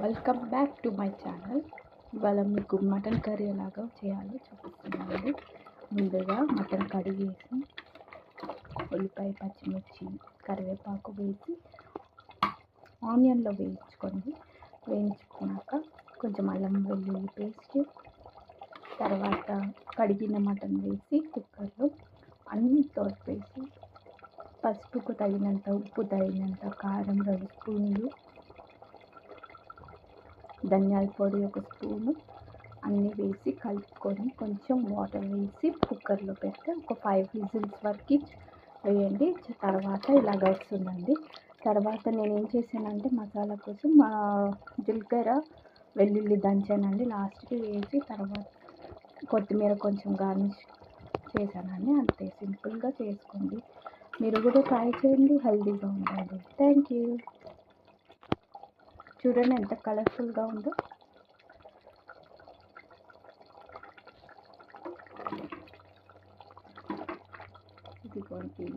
Welcome back to my channel. ఇవాళ మీకు mutton curry ఎలాగో చేయాలో చూపిస్తున్నానండి. ముందుగా మటన్ కడిగేసి ఉల్లిపాయ, పచ్చిమిర్చి, కరివేపాకు వేసి ఆనియన్లో వేయించుకున్నాక కొంచెం అల్లం వెల్లుల్లి పేస్ట్, తర్వాత కడిగిన మటన్ వేసి కుక్కర్లో అన్నీ తోడు వేసి పసుపుకు తగినంత, ఉప్పు తగినంత, కారం 2 స్పూన్లు, ధనియాల పొడి 1 స్పూను అన్నీ వేసి కలుపుకొని కొంచెం వాటర్ వేసి కుక్కర్లో పెడితే ఒక 5 విజిల్స్ వరకు వేయండి. తర్వాత ఇలాగ వస్తుందండి. తర్వాత నేను ఏం చేశానంటే మసాలా కోసం జీలకర్ర, వెల్లుల్లి దంచానండి, లాస్ట్కి వేసి తర్వాత కొత్తిమీర కొంచెం గార్నిష్ చేశానండి. అంతే, సింపుల్గా చేసుకోండి. మీరు కూడా ట్రై చేయండి, హెల్తీగా ఉండండి. Thank you. చూడండి ఎంత కలర్ఫుల్గా ఉందో. ఇదిగోండి.